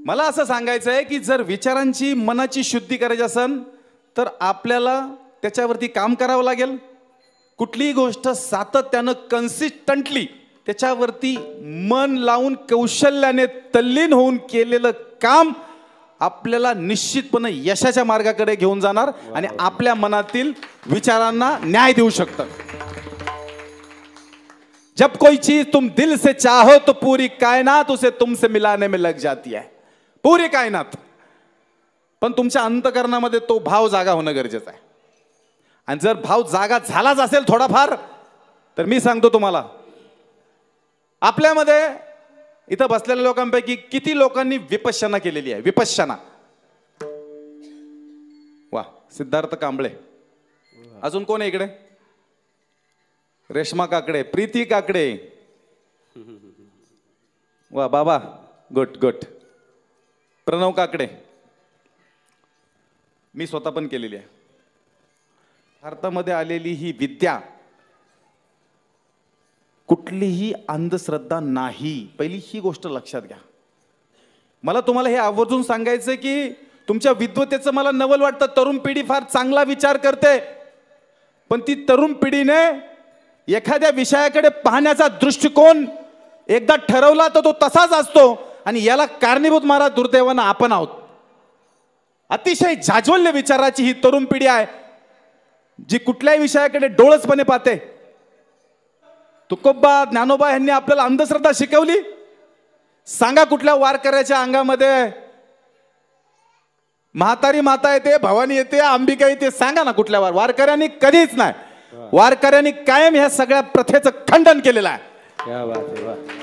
मला असं सांगायचं आहे की जर विचारांची मनाची शुद्धी करायची असेल तर आपल्याला त्याच्यावरती काम करावं लागेल. कुठलीही गोष्ट सातत्यानं कन्सिस्टंटली त्याच्यावरती मन लावून कौशल्याने तल्लीन होऊन केलेलं काम आपल्याला निश्चितपणे यशाच्या मार्गाकडे घेऊन जाणार आणि आपल्या मनातील विचारांना न्याय देऊ शकतं. जब कोई चीज तुम दिल से चाहो तो पूरी कायनात उसे तुमसे मिलाने में लग जाती है. पूरी कायनात. पण तुमच्या अंतकरणामध्ये तो भाव जागा होणं गरजेचं आहे. आणि जर भाव जागा झालाच असेल थोडाफार तर मी सांगतो तुम्हाला, आपल्यामध्ये इथं बसलेल्या लोकांपैकी किती लोकांनी विपश्यना केलेली आहे? विपश्यना. वा, सिद्धार्थ कांबळे. अजून कोण आहे इकडे? रेश्मा काकडे, प्रीती काकडे. वा बाबा, गुड गुड. प्रणव काकडे. मी स्वतः पण केलेली आहे. भारतामध्ये आलेली ही विद्या कुठलीही अंधश्रद्धा नाही. पहिली ही गोष्ट लक्षात घ्या. मला तुम्हाला हे आवर्जून सांगायचं की तुमच्या विद्वतेचं मला नवल वाटतं. तरुण पिढी फार चांगला विचार करते, पण ती तरुण पिढीने एखाद्या विषयाकडे पाहण्याचा दृष्टिकोन एकदा ठरवला तर तो तसाच असतो. आणि याला कारणीभूत मारा दुर्दैवानं आपण आहोत. अतिशय जाज्वल्य विचाराची ही तरुण पिढी आहे जी कुठल्याही विषयाकडे डोळसपणे पाहते. तुकोबा, ज्ञानोबा यांनी आपल्याला अंधश्रद्धा शिकवली? सांगा कुठल्या वारकऱ्याच्या अंगामध्ये म्हातारी माता येते, भवानी येते, अंबिका येते? सांगा ना कुठल्या वारकऱ्यांनी? कधीच नाही. वारकऱ्यांनी कायम ह्या सगळ्या प्रथेचं खंडन केलेलं आहे. क्या बात है.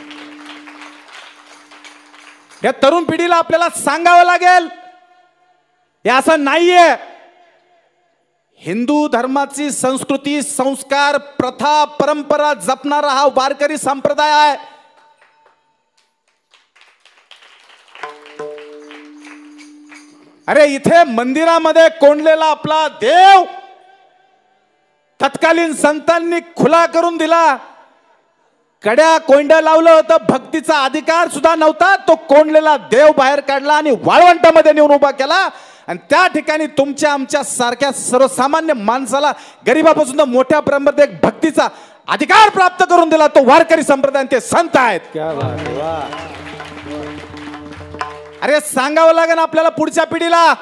या तरुण पिढीला आपल्याला सांगावं लागेल हे असं नाहीये. हिंदू धर्माची संस्कृती, संस्कार, प्रथा, परंपरा जपणारा हा वारकरी संप्रदाय आहे. अरे इथे मंदिरामध्ये कोंडलेला आपला देव तत्कालीन संतांनी खुला करून दिला. कड्या कोंड्या लावलं होतं, भक्तीचा अधिकार सुद्धा नव्हता. तो कोंडलेला देव बाहेर काढला आणि वाळवंटामध्ये नेऊन उभा केला. आणि त्या ठिकाणी तुमच्या आमच्या सारख्या सर्वसामान्य माणसाला, गरीबापासून मोठ्या पर्यंत एक भक्तीचा अधिकार प्राप्त करून दिला. तो वारकरी संप्रदाय, ते संत आहेत. क्या बात है. वाह. अरे सांगावं लागेल आपल्याला पुढच्या पिढीला.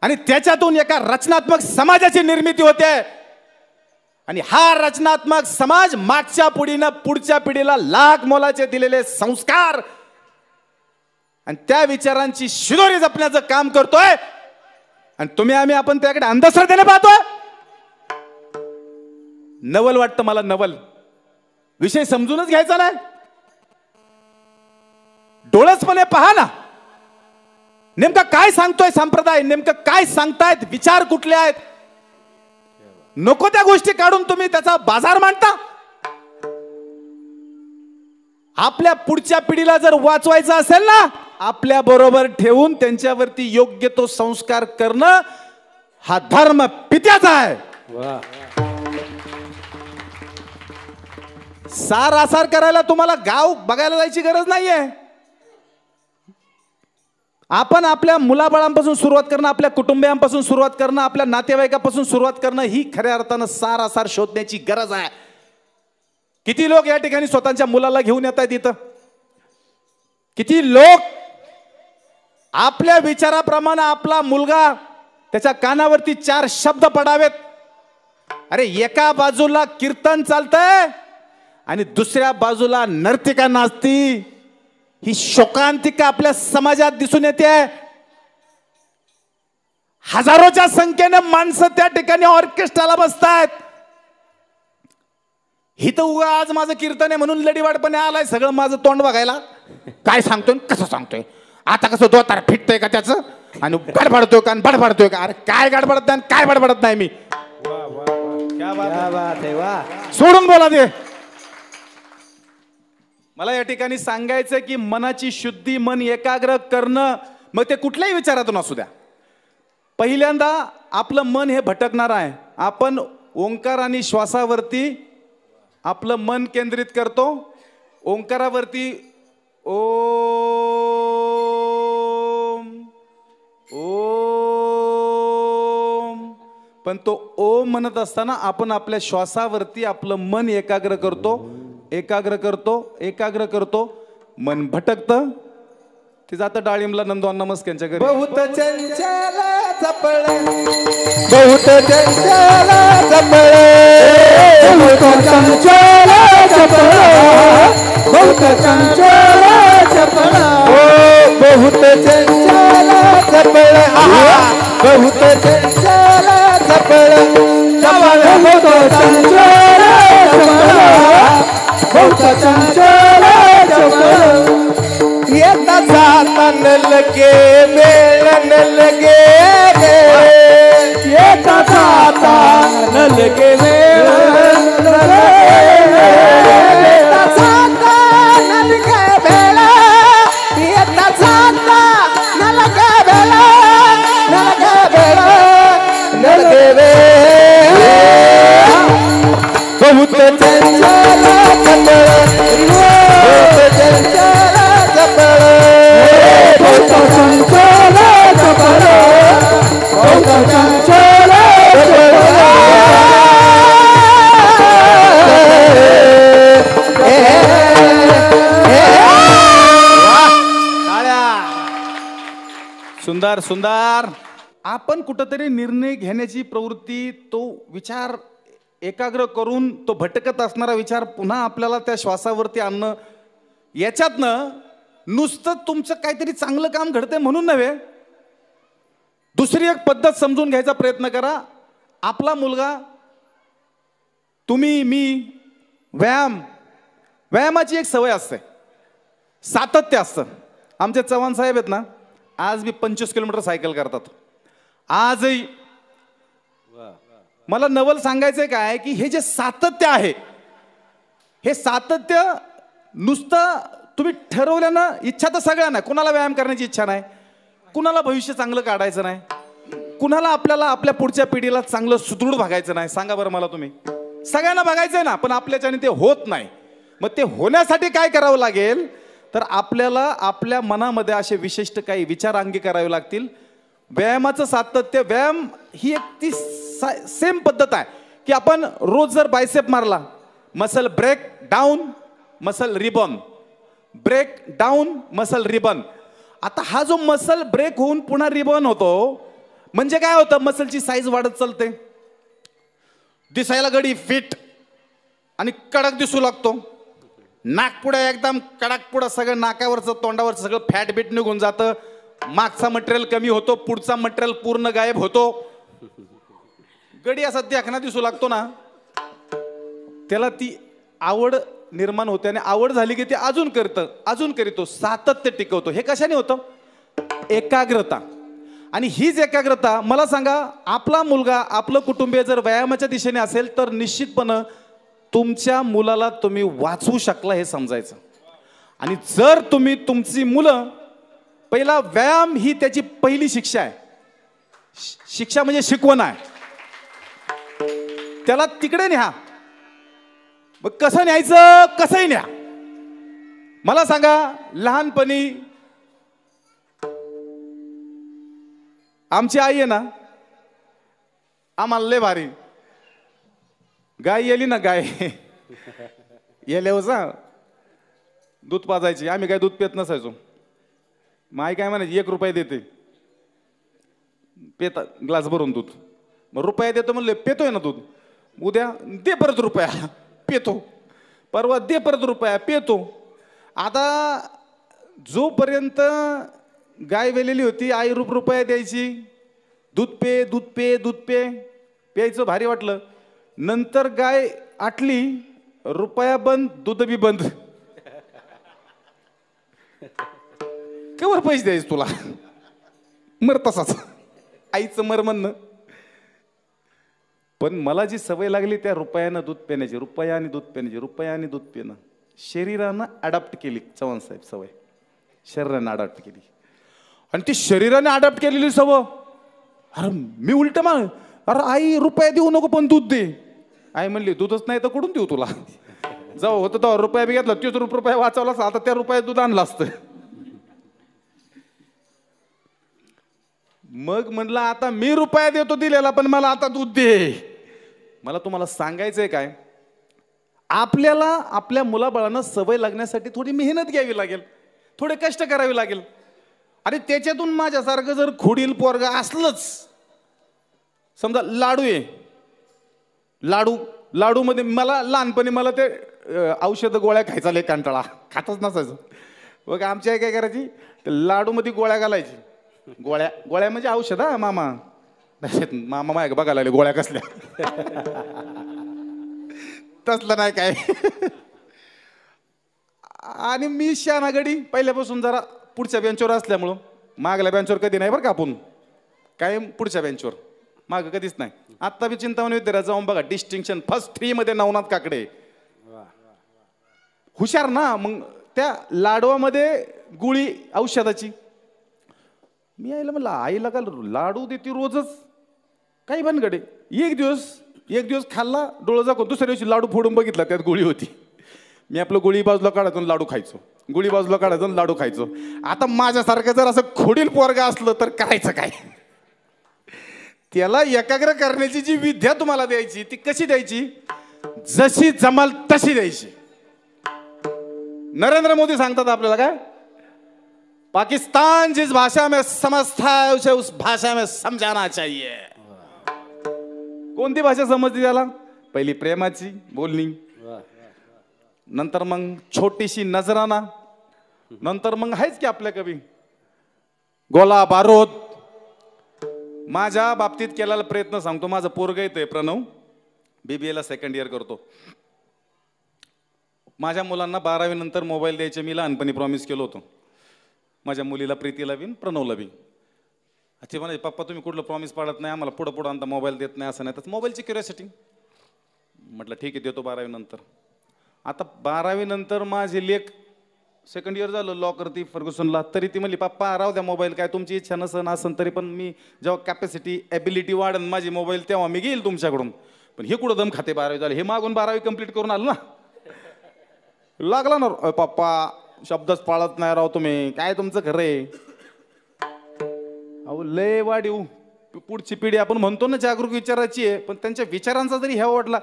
आणि त्याच्यातून एका रचनात्मक समाजाची निर्मिती होते. आणि हा रचनात्मक समाज मागच्या पिढीनं पुढच्या पिढीला लाख मोलाचे दिलेले संस्कार आणि त्या विचारांची शिदोरी जपण्याचं काम करतोय. आणि तुम्ही आपण त्याकडे अंधश्रद्धेने पाहतोय. नवल वाटतं मला, नवल. विषय समजूनच घ्यायचा नाही. डोळसपणे पहा ना नेमका काय सांगतोय संप्रदाय, नेमकं काय सांगतायत, विचार कुठले आहेत. नको त्या गोष्टी काढून तुम्ही त्याचा बाजार मांडता. आपल्या पुढच्या पिढीला जर वाचवायचं असेल ना, आपल्या बरोबर ठेवून त्यांच्यावरती योग्य तो संस्कार करणं हा धर्म पित्याचा आहे. सार करायला तुम्हाला गाव बघायला जायची गरज नाहीये. आपण आपल्या मुलाबाळांपासून सुरुवात करणं, आपल्या कुटुंबियांपासून सुरुवात करणं, आपल्या नातेवाईकापासून सुरुवात करणं ही खऱ्या अर्थानं सार शोधण्याची गरज आहे. किती लोक या ठिकाणी स्वतःच्या मुलाला घेऊन येत आहेत इथं? किती लोक आपल्या विचाराप्रमाणे आपला मुलगा त्याच्या कानावरती 4 शब्द पडावेत. अरे एका बाजूला कीर्तन चालतंय आणि दुसऱ्या बाजूला नर्तिका नाचती. ही शोकांतिका आपल्या समाजात दिसून येते. हजारोच्या संख्येने माणसं त्या ठिकाणी ऑर्केस्ट्राला बसतायत. ही तर उगा आज माझं कीर्तन आहे म्हणून लडीवाडपणे आलाय सगळं माझं तोंड बघायला. काय सांगतोय, कसं सांगतोय, आता कसं दोतार फिटतोय का त्याचं, आणि गडबडतोय का, बडबडतोय का. अरे काय गडबडत नाही, काय बडबडत नाही मी. क्या बात है. वाह. सोडून बोला ते. मला या ठिकाणी सांगायचं की मनाची शुद्धी, मन एकाग्र करणं, मग ते कुठल्याही विचारातून असू द्या. पहिल्यांदा आपलं मन हे भटकणार आहे. आपण ओंकार आणि श्वासावरती आपलं मन केंद्रित करतो. ओंकारावरती ओ पण तो ओम म्हणत असताना आपण आपल्या श्वासावरती आपलं मन एकाग्र करतो मन भटकतं ते जातं डाळिंबला नंदवान नमस्क्यांच्या घरी. बहुत चंचल चपळ बहुत चंचल चपळ बहुत चंचल चपळ बहुत चंचल चपळ बहुत चंचल चपळ बहुत चंचल चपळ बहुत चंचल चपळ बहुत चंचल चपळ येता जाता न लगे मेळन लगे येता जाता न लगे मेळन येता जाता न लगे मेळ येता जाता न लगे मेळ न लगे मेळ बहुत चंचल चपळ बहुत चंचल चपळ बहुत चंचल चपळ बहुत चंचल सुंदर सुंदर. आपण कुठंतरी निर्णय घेण्याची प्रवृत्ती, तो विचार एकाग्र करून तो भटकत असणारा विचार पुन्हा आपल्याला त्या श्वासावरती आणणं, याच्यातनं नुसतं तुमचं काहीतरी चांगलं काम घडतंय म्हणून नव्हे, दुसरी एक पद्धत समजून घ्यायचा प्रयत्न करा. आपला मुलगा, तुम्ही, मी, व्यायामाची एक सवय असते, सातत्य असतं. आमचे चव्हाण साहेब आहेत ना, आज मी 25 किलोमीटर सायकल करतात. आजही मला नवल सांगायचंय काय की हे जे सातत्य आहे, हे सातत्य नुसतं तुम्ही ठरवल्यानं, इच्छा तर सगळ्यांना, कुणाला व्यायाम करण्याची इच्छा नाही, कुणाला भविष्य चांगलं काढायचं नाही, कुणाला आपल्याला आपल्या पुढच्या पिढीला चांगलं सुदृढ बघायचं नाही. सांगा बरं मला तुम्ही, सगळ्यांना बघायचंय ना, पण आपल्याच्याने ते होत नाही. मग ते होण्यासाठी काय करावं लागेल, तर आपल्याला आपल्या मनामध्ये असे विशिष्ट काही विचार अंगी करावे लागतील. व्यायामाचं सातत्य, व्यायाम ही एक ती सेम पद्धत आहे की आपण रोज जर बायसेप मारला, muscle break down, muscle reborn, break down, muscle reborn. आता हा जो मसल ब्रेक होऊन पुन्हा रिबॉर्न होतो, म्हणजे काय होतं, मसलची साईज वाढत चालते, दिसायला गडी फिट आणि कडक दिसू लागतो. नाकपुडा एकदम कडक, पुढं सगळं नाकावरचं तोंडावरचं सगळं फॅट बीट निघून जातं, मागचा मटेरियल कमी होतो, पुढचा मटेरियल पूर्ण गायब होतो, गडी असा देखना दिसू लागतो ना. त्याला ती आवड निर्माण होते आणि आवड झाली की ते अजून करीतो, सातत्य टिकवतो. हे कशाने होतं, एकाग्रता. आणि हीच एकाग्रता, मला सांगा, आपला मुलगा, आपलं कुटुंबीय जर व्यायामाच्या दिशेने असेल तर निश्चितपणे तुमच्या मुलाला तुम्ही वाचवू शकला हे समजायचं. आणि जर तुम्ही तुमची मुलं, पहिला व्यायाम ही त्याची पहिली शिक्षा आहे, शिक्षा म्हणजे शिकवण आहे, त्याला तिकडे न्या. मग कसं न्यायचं, कसंही न्या. मला सांगा, लहानपणी आमची आई आहे ना, आम्हाला लय भारी गाय येली ना, गाय येल्यावर दूध पाजायची, आम्ही काय दूध पित नसायचो. मग आई काय म्हणायची, 1 रुपया देते, पेता ग्लास भरून दूध. मग रुपया देतो म्हणले, पेतोय ना दूध, उद्या दे परत रुपया, पेतो, परवा दे परत रुपया, पेतो. आता जोपर्यंत गाय वेलेली होती, आई रुपया द्यायची, दूध पे दूध पे दूध पे, प्यायचं भारी वाटलं. नंतर गाय आटली, रुपया बंद, दूध बी बंद. केवर पैसे द्यायचे तुला, मर तसाच, आईचं मर म्हणणं. पण मला जी सवय लागली त्या रुपयानं दूध पिण्याची, रुपया आणि दूध पिण्याची, रुपया आणि दूध पिणं, शरीरानं अडॅप्ट केली चव्हाण साहेब सवय, शरीरानं अडॅप्ट केली. आणि ती शरीराने अडॅप्ट केलेली सवय, अरे मी उलट मग, अरे आई रुपया देऊ नको पण दूध दे. आई म्हणली, दूधच नाही तर कुठून देऊ तुला, जेव्हा होतं तेव्हा रुपया बी घेतला, 30 रुपया वाचवला, आता त्या रुपयात दूध आणलं असतं. मग म्हणलं आता मी रुपया देतो दिलेला, पण मला आता दूध दे. मला तुम्हाला सांगायचंय काय, आपल्याला आपल्या मुलाबाळांना सवय लागण्यासाठी थोडी मेहनत घ्यावी लागेल, थोडे कष्ट करावे लागेल. आणि त्याच्यातून माझ्यासारखं जर खोडील पोरगा असलंच, समजा लाडू आहे, लाडू मध्ये मला लहानपणी मला ते औषध गोळ्या खायचा लय कंटाळा, खातच नसायचं. बघ आमची आई काय करायची, लाडू मध्ये गोळ्या घालायची. गोळ्या म्हणजे औषध. हा मामा माझ्या बघायला लागले गोळ्या कसल्या. तसलं नाही काय. आणि मी शानागडी पहिल्यापासून जरा पुढच्या बेंचवर असल्यामुळं, मागल्या बेंचवर कधी नाही बरं का आपण, काय पुढच्या बेंचवर, माग कधीच नाही. आत्ता बी चिंतामणी विद्यालयात जाऊन बघा, डिस्टिंक्शन फर्स्ट 3 मध्ये नवनाथ काकडे. हुशार ना. मग त्या लाडवामध्ये गुळी औषधाची. मी आईला म्हणलं, आईला का लाडू देते रोजच, काही भानगडे. एक दिवस खाल्ला डोळं झाकून, दुसऱ्या दिवशी लाडू फोडून बघितला, त्यात गोळी होती. मी आपलं गोळी बाजूला काढायचो लाडू खायचो, गोळी बाजूला काढायचो लाडू खायचो. आता माझ्यासारखं जर असं खोडील पोरगा असलं तर करायचं काय. त्याला एकाग्र करण्याची जी विद्या तुम्हाला द्यायची ती कशी द्यायची, जशी जमाल तशी द्यायची. नरेंद्र मोदी सांगतात आपल्याला काय, पाकिस्तान जिस भाषा में समझता है उसे उस भाषा में समझाना चाहिए. कोणती भाषा समजते त्याला, पहिली प्रेमाची बोलणी, नंतर मग छोटीशी नजराना, नंतर मग आहेच की आपल्या कवी गोला बारूद. माझ्या बाबतीत केलेला प्रयत्न सांगतो. माझं पोरग येतंय प्रणव, BBA ला 2nd इयर करतो. माझ्या मुलांना 12वी नंतर मोबाईल द्यायचे मी लहानपणी प्रॉमिस केलं होतं, माझ्या मुलीला प्रीतीला बी प्रणवला बी. ते म्हणाले, पप्पा तुम्ही कुठलं प्रॉमिस पाळत नाही, आम्हाला पुढं आता मोबाईल देत नाही, असं नाही. तर मोबाईलची क्युरिओसिटी. म्हटलं ठीक आहे देतो 12वी नंतर. आता 12वी नंतर माझी लेक 2nd इयर झालं लॉ करती फर्ग्युसनला, तरी ती म्हणली पप्पा राहू द्या मोबाईल, काय तुमची इच्छा नसन असन तरी पण मी जेव्हा कॅपॅसिटी ॲबिलिटी वाढन माझी मोबाईल तेव्हा मी घेईल तुमच्याकडून. पण हे कुठं दम खाते 12वी झाले, हे मागून 12वी कंप्लीट करून आलं ना. लागला ना पप्पा शब्दच पाळत नाही राव तुम्ही, काय तुमचं खरं आहे. अहो लय वाढीव पुढची पिढी आपण म्हणतो ना जागरूक विचाराची आहे, पण त्यांच्या विचारांचा जरी ह्या वाटला.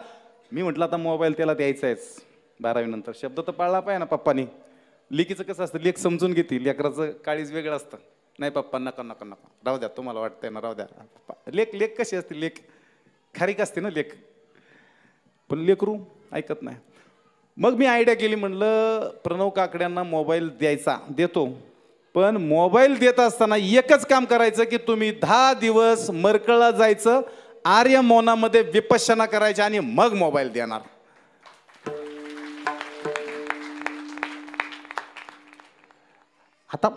मी म्हटलं आता मोबाईल त्याला द्यायचा आहेच 12वी नंतर. शब्द तर पाळला पाहिजे ना पप्पानी. लेकीचं कसं असतं, लेक समजून घेतील, लेकराचं काळीज वेगळं असतं. नाही पप्पा नका नका नका राहू द्या, तुम्हाला वाटतंय ना राहू द्या. लेक कशी असते, लेक खारीक असते ना लेक, पण लेकरू ऐकत नाही. मग मी आयडिया केली, म्हणलं प्रणव काकड्यांना मोबाईल द्यायचा, देतो, पण मोबाईल देत असताना एकच काम करायचं की तुम्ही 10 दिवस मरकळला जायचं, आर्य मौनामध्ये विपश्यना करायची आणि मग मोबाईल देणार. आता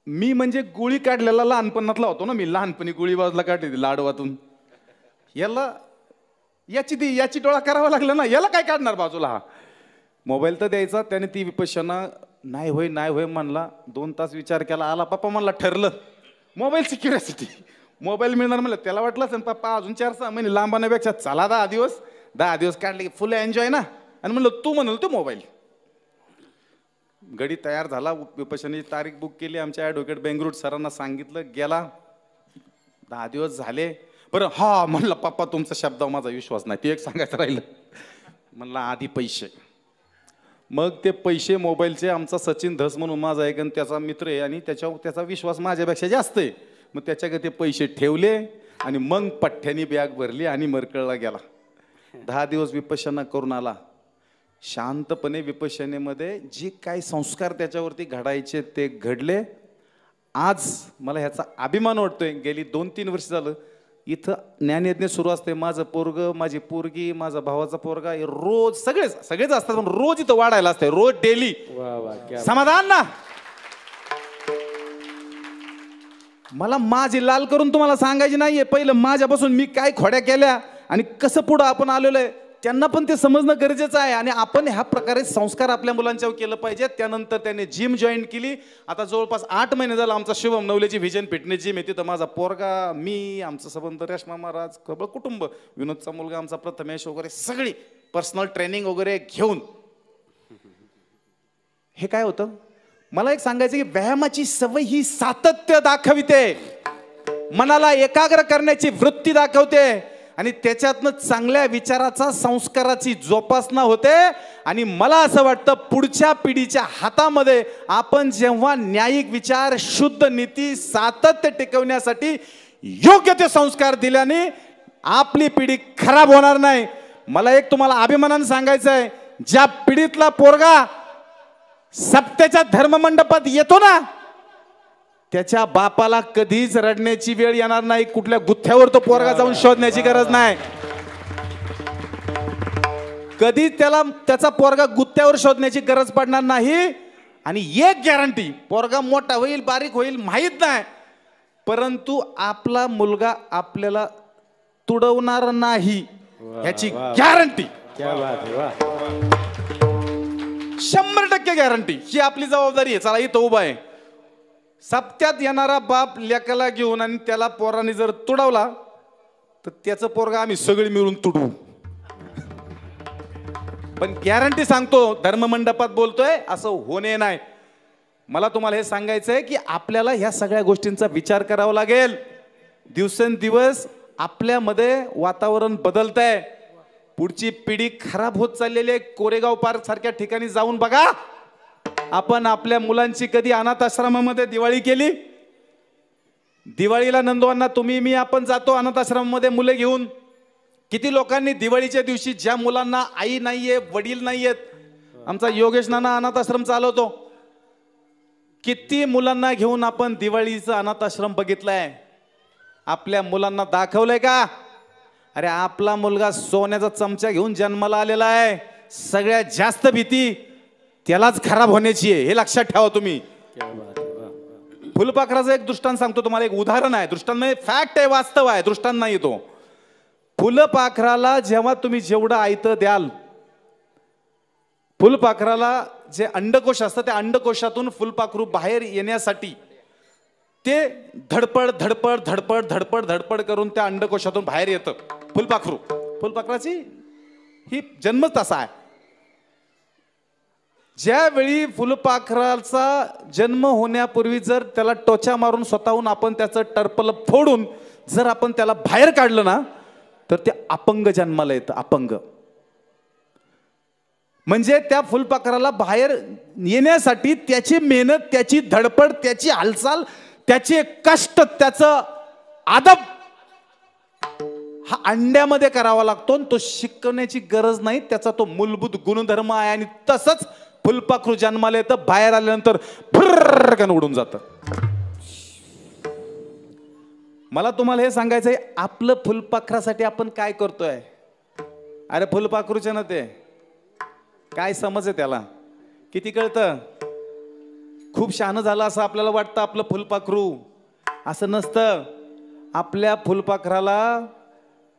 मी म्हणजे गोळी काढलेला लहानपणातला होतो ना, मी लहानपणी गोळी बाजूला काढली लाडवातून. याची डोळा करावा लागला ना, याला काय काढणार बाजूला. हा मोबाईल तर द्यायचा. त्याने ती विपश्यना नाही होय म्हणला. 2 तास विचार केला, आला पप्पा म्हणला ठरलं, मोबाईलची क्युरिओसिटी, मोबाईल मिळणार म्हणलं. त्याला वाटलं पप्पा अजून 4-6 महिने लांबण्यापेक्षा चला 10 दिवस काढले की फुल एन्जॉय ना. आणि म्हणलं तू म्हणाल तो मोबाईल. गडी तयार झाला, विपश्यनेची तारीख बुक केली, आमच्या ॲडव्होकेट बेंगरूट सरांना सांगितलं, गेला. 10 दिवस झाले. बरं हा म्हणलं पप्पा तुमचा शब्दावर माझा विश्वास नाही, ते एक सांगायचं राहिलं. म्हणलं आधी पैसे. मग ते पैसे मोबाईलचे, आमचा सचिन धस म्हणून माझा एक त्याचा मित्र आहे आणि त्याचा विश्वास माझ्यापेक्षा जास्त आहे. मग त्याच्याकडे ते पैसे ठेवले आणि मग पठ्ठ्यानी बॅग भरली आणि मरकळला गेला. 10 दिवस विपश्यना करून आला. शांतपणे विपश्यनेमध्ये जे काही संस्कार त्याच्यावरती घडायचे ते घडले. आज मला ह्याचा अभिमान वाटतोय. गेली 2-3 वर्ष झालं इथं ज्ञानयज्ञ सुरू असते. माझं पोरग, माझी पोरगी, माझा भावाचा पोरगा, रोज सगळेच असतात, पण रोज इथं वाढायला असते, रोज डेली. समाधान ना. मला माझी लाल करून तुम्हाला सांगायची नाहीये. पहिलं माझ्यापासून मी काय खोड्या केल्या आणि कसं पुढं आपण आलेलो आहे त्यांना पण ते समजणं गरजेचं आहे. आणि आपण ह्या प्रकारे संस्कार आपल्या मुलांच्यावर केलं पाहिजे. त्यानंतर त्याने जिम जॉईन केली. आता जवळपास 8 महिने झाला आमचा शिवम नवलेची व्हिजन फिटनेस जिम आहे. तिथं माझा पोरगा, मी, आमचं संबंध रेश्मा महाराज, खबळ कुटुंब, विनोदचा मुलगा आमचा प्रथमेश वगैरे सगळी पर्सनल ट्रेनिंग वगैरे घेऊन. हे काय होतं, मला एक सांगायचं की व्यायामाची सवय ही सातत्य दाखविते. मनाला एकाग्र करण्याची वृत्ती दाखवते आणि त्याच्यातनं चांगल्या विचाराचा संस्काराची जोपासना होते. आणि मला असं वाटतं पुढच्या पिढीच्या हातामध्ये आपण जेव्हा न्यायिक विचार, शुद्ध नीती, सातत्य टिकवण्यासाठी योग्य ते संस्कार दिल्याने आपली पिढी खराब होणार नाही. मला एक तुम्हाला अभिमानाने सांगायचं आहे, ज्या पिढीतला पोरगा सप्त्याच्या धर्ममंडपात येतो ना, त्याच्या बापाला कधीच रडण्याची वेळ येणार नाही. कुठल्या गुत्थ्यावर तो पोरगा जाऊन शोधण्याची गरज नाही. कधी त्याचा पोरगा गुत्त्यावर शोधण्याची गरज पडणार नाही. आणि एक गॅरंटी, पोरगा मोठा होईल बारीक होईल माहित नाही, परंतु आपला मुलगा आपल्याला तुडवणार नाही ह्याची गॅरंटी. 100% गॅरंटी. ही आपली जबाबदारी आहे. चला इथं उभा आहे. सप्त्यात येणारा बाप लेकाला घेऊन आणि त्याला पोराने जर तुडवला तर त्याचं पोरगा आम्ही सगळी मिळून तुडवू. पण गॅरंटी सांगतो, धर्ममंडपात बोलतोय असं होणे नाही. मला तुम्हाला हे सांगायचं आहे की आपल्याला ह्या सगळ्या गोष्टींचा विचार करावा लागेल. दिवसेंदिवस आपल्यामध्ये वातावरण बदलत आहे. पुढची पिढी खराब होत चाललेली आहे. कोरेगाव पार्क सारख्या ठिकाणी जाऊन बघा. आपण आपल्या मुलांची कधी अनाथ आश्रमामध्ये दिवाळी केली? दिवाळीला नंदवांना तुम्ही मी आपण जातो अनाथ आश्रमामध्ये मुले घेऊन. किती लोकांनी दिवाळीच्या दिवशी ज्या मुलांना आई नाहीये, वडील नाहीयेत, आमचा योगेश नाना अनाथ आश्रम चालवतो, किती मुलांना घेऊन आपण दिवाळीचा अनाथ आश्रम बघितलाय. आपल्या मुलांना दाखवलंय का? अरे आपला मुलगा सोन्याचा चमचा घेऊन जन्माला आलेला आहे. सगळ्यात जास्त भीती त्यालाच खराब होण्याची आहे, हे लक्षात ठेवा तुम्ही. फुलपाखराचं एक दृष्टांत सांगतो तुम्हाला. एक उदाहरण आहे, दृष्टांत म्हणजे फॅक्ट आहे, वास्तव आहे, दृष्टांत नाही तो. फुलपाखराला जेव्हा तुम्ही जेवढं आयतं द्याल, फुलपाखराला जे अंडकोश असतं त्या अंडकोशातून फुलपाखरू बाहेर येण्यासाठी ते धडपड धडपड धडपड धडपड धडपड करून त्या अंडकोशातून बाहेर येतं फुलपाखरू. फुलपाखराची ही जन्मच तसा आहे. ज्यावेळी फुलपाखराचा जन्म होण्यापूर्वी जर त्याला टोचा मारून स्वतःहून आपण त्याचं टर्पल फोडून जर आपण त्याला बाहेर काढलं ना, तर ते अपंग जन्माला येतं. अपंग म्हणजे त्या फुलपाखराला बाहेर येण्यासाठी त्याची मेहनत, त्याची धडपड, त्याची हालचाल, त्याचे कष्ट, त्याचं आदब हा अंड्यामध्ये करावा लागतो. तो शिकवण्याची गरज नाही, त्याचा तो मूलभूत गुणधर्म आहे. आणि तसंच फुलपाखरू जन्माला येतं, बाहेर आल्यानंतर भर्रकन उडून जातं. मला तुम्हाला हे सांगायचंय, आपलं फुलपाखरासाठी आपण काय करतोय? अरे फुलपाखरूचे ना ते काय समज आहे त्याला, किती कळतं? खूप शहाणं झालं असं आपल्याला वाटतं आपलं फुलपाखरू. असं नसतं. आपल्या फुलपाखराला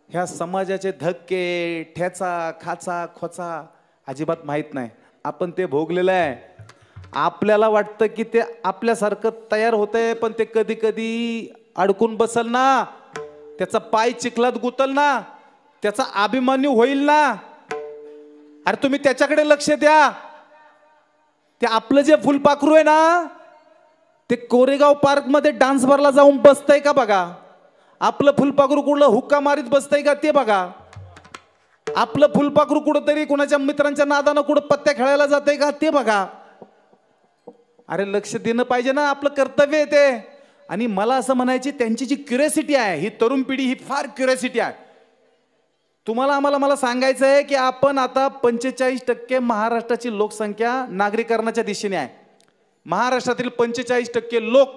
ह्या समाजाचे धक्के, ठेचा, खाचा, खोचा अजिबात माहीत नाही. आपण ते भोगलेलं आहे. आपल्याला वाटतं की ते आपल्यासारखं तयार होतंय, पण ते कधी कधी अडकून बसल ना, त्याचा पाय चिखलात गुतल ना, त्याचा अभिमान्यू होईल ना. अरे तुम्ही त्याच्याकडे लक्ष द्या. ते आपलं जे फुलपाखरू आहे ना, ते कोरेगाव पार्क मध्ये डान्स बारला जाऊन बसतंय का बघा. आपलं फुलपाखरू कुठलं हुक्का मारीत बसतंय का ते बघा. आपलं फुलपाखरू कुठंतरी कुणाच्या मित्रांच्या नादानं कुठं पत्त्या खेळायला जातंय का ते बघा. अरे लक्ष देणं पाहिजे ना, आपलं कर्तव्य आहे ते. आणि मला असं म्हणायची, त्यांची जी क्युरियोसिटी आहे, ही तरुण पिढी ही फार क्युरियोसिटी आहे. तुम्हाला मला सांगायचं आहे की आपण आता 45% महाराष्ट्राची लोकसंख्या नागरीकरणाच्या दिशेने आहे. महाराष्ट्रातील 45% लोक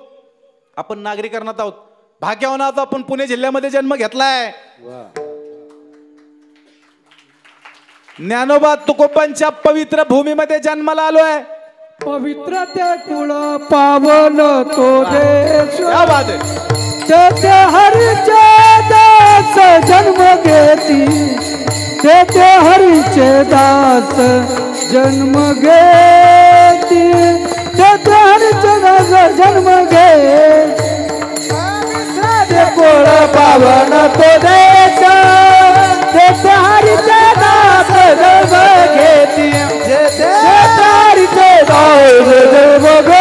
आपण नागरीकरणात आहोत. भाग्यवान आहोत आपण, पुणे जिल्ह्यामध्ये जन्म घेतलाय. ज्ञानोबा तुकोबांच्या पवित्र भूमीमध्ये जन्माला आलोय. पवित्र ते कुळ पावन तो देश, तेथे हरीचे दास जन्म घेती, तेथे हरीचे दास जन्म घेती, तेथे हरीचे दास जन्म घेती. ते कुळ पावन तो देश, तेथे हरीचे दास जन्म घेती, तेथे हरीचे दास जन्म घेती.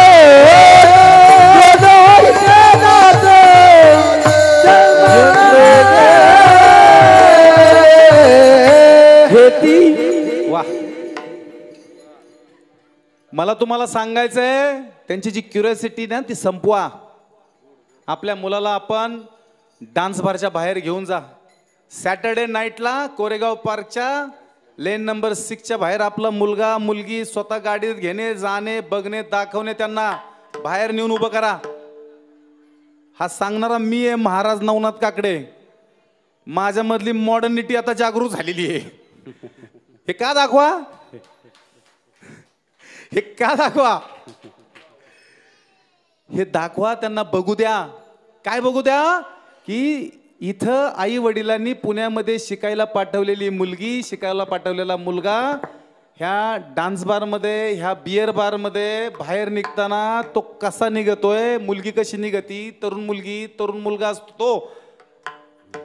तुम्हाला सांगायचंय, त्यांची जी क्युरिओसिटी ना ती संपवा. आपल्या मुलाला आपण डान्स बारच्या बाहेर घेऊन जा. सॅटर्डे नाईटला कोरेगाव पार्कच्या लेन नंबर 6च्या बाहेर आपला मुलगा मुलगी स्वतः गाडीत घेणे, जाणे, बघणे, दाखवणे, त्यांना बाहेर नेऊन उभं करा. हा सांगणारा मी आहे, महाराज नवनाथ काकडे. माझ्यामधली मॉडर्निटी आता जागृत झालेली आहे. हे का दाखवा, हे का दाखवा, हे दाखवा, त्यांना बघू द्या. काय बघू द्या की इथं आई वडिलांनी पुण्यामध्ये शिकायला पाठवलेली मुलगी, शिकायला पाठवलेला मुलगा ह्या डान्स बारमध्ये, ह्या बियर बारमध्ये बाहेर निघताना तो कसा निघतोय, मुलगी कशी निघती, तरुण मुलगी तरुण मुलगा असतो तो,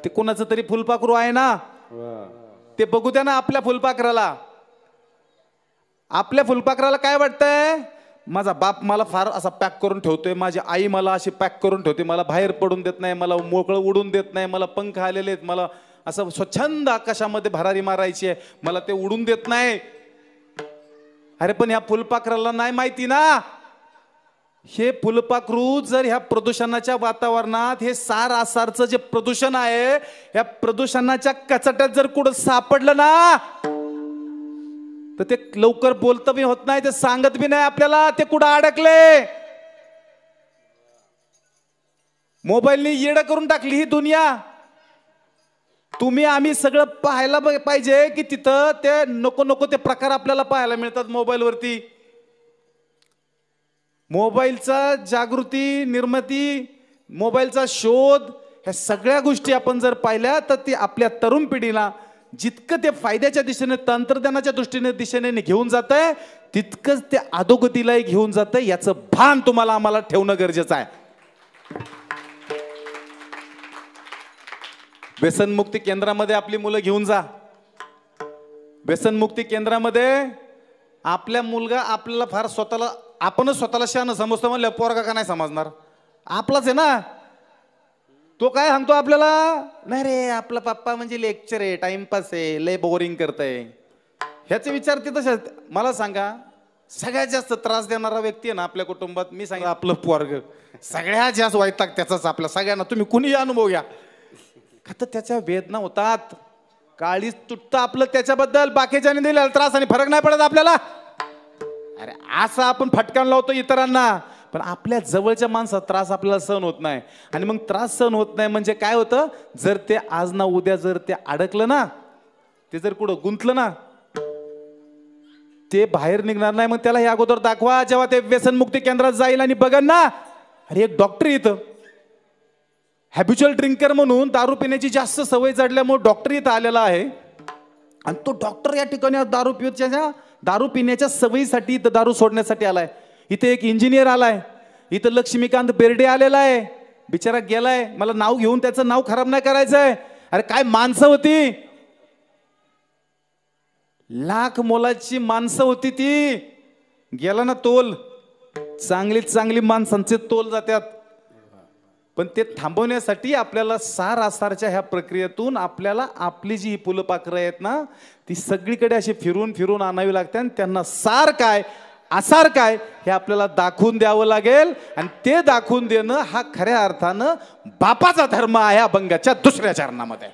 ते कोणाचं तरी फुलपाखरू आहे ना, ते बघू द्या ना. आपल्या फुलपाखराला, आपल्या फुलपाखराला काय वाटतंय, माझा बाप मला फार असा पॅक करून ठेवतोय, माझी आई मला अशी पॅक करून ठेवते, मला बाहेर पडून देत नाही, मला मोकळं उडून देत नाही, मला पंख आलेले आहेत, मला असं स्वच्छंद आकाशामध्ये भरारी मारायची आहे, मला ते उडून देत नाही. अरे पण ह्या फुलपाखराला नाही माहिती ना, हे फुलपाखरू जर ह्या प्रदूषणाच्या वातावरणात हे सार आसारचं जे प्रदूषण आहे, ह्या प्रदूषणाच्या कचट्यात जर कुठं सापडलं ना, तर ते लवकर बोलतं बी होत नाही, ते सांगत बी नाही आपल्याला ते कुठं अडकले. मोबाईलने येडं करून टाकली ही दुनिया. तुम्ही आम्ही सगळं पाहायला पाहिजे की तिथं ते नको नको ते प्रकार आपल्याला पाहायला मिळतात मोबाईलवरती. मोबाईलचा जागृती निर्मिती, मोबाईलचा शोध, ह्या सगळ्या गोष्टी आपण जर पाहिल्या तर ती आपल्या तरुण पिढीला जितकं ते फायद्याच्या दिशेने, तंत्रज्ञानाच्या दृष्टीने दिशेने घेऊन जात आहे, तितकंच ते अधोगतीलाही घेऊन जात आहे. याचं भान तुम्हाला आम्हाला ठेवणं गरजेचं आहे. व्यसनमुक्ती केंद्रामध्ये आपली मुलं घेऊन जा. व्यसनमुक्ती केंद्रामध्ये आपल्या मुलगा आपल्याला फार स्वतःला, आपणच स्वतःला शहाणं समजतो, म्हणलं पोरगा का नाही समजणार, आपलाच आहे ना. तो काय सांगतो आपल्याला, नाही रे आपला पप्पा म्हणजे लेक्चर आहे, टाइमपास आहे, लय बोरिंग करतंय. ह्याचे विचार ते तसे. मला सांगा, सगळ्यात जास्त त्रास देणारा व्यक्ती आहे ना आपल्या कुटुंबात, मी सांगा आपलं पोरग. सगळ्यात जास्त वैताग त्याचाच आपल्या सगळ्यांना. तुम्ही कुणीही अनुभव घ्या, का तर त्याच्या वेदना होतात, काळीच तुटतं आपलं त्याच्याबद्दल. बाकीच्याने दिलेला त्रास आणि फरक नाही पडत आपल्याला. अरे असं आपण फटकान लावतो इतरांना, पण आपल्या जवळच्या माणसाचा त्रास आपल्याला सहन होत नाही. आणि मग त्रास सहन होत नाही म्हणजे काय होतं, जर ते आज ना उद्या जर ते अडकलं ना, ते जर कुठं गुंतलं ना, ते बाहेर निघणार नाही. मग त्याला हे अगोदर दाखवा. जेव्हा ते व्यसनमुक्ती केंद्रात जाईल आणि बघन ना, अरे एक डॉक्टर इथं हॅबिच्युअल ड्रिंकर म्हणून, दारू पिण्याची जास्त सवय जडल्यामुळे डॉक्टर इथं आलेला आहे. आणि तो डॉक्टर या ठिकाणी दारू पिण्याच्या सवयीसाठी इथं दारू सोडण्यासाठी आलाय. इथे एक इंजिनियर आलाय, इथं लक्ष्मीकांत बेर्डे आलेला आहे, बिचारा गेलाय. मला नाव घेऊन त्याचं नाव खराब नाही करायचंय. अरे काय माणसं होती, लाख मोलाची माणसं होती ती. गेला ना तोल, चांगली चांगली माणसांचे तोल जातात. पण ते थांबवण्यासाठी आपल्याला सार आसारच्या ह्या प्रक्रियेतून आपल्याला आपली जी फुलपाखरं आहेत ना, ती सगळीकडे अशी फिरून फिरून आणावी लागते. आणि त्यांना सार काय आसार काय हे आपल्याला दाखवून द्यावं लागेल. आणि ते दाखवून देणं हा खऱ्या अर्थानं बापाचा धर्म आहे अभंगाच्या दुसऱ्या चरणामध्ये.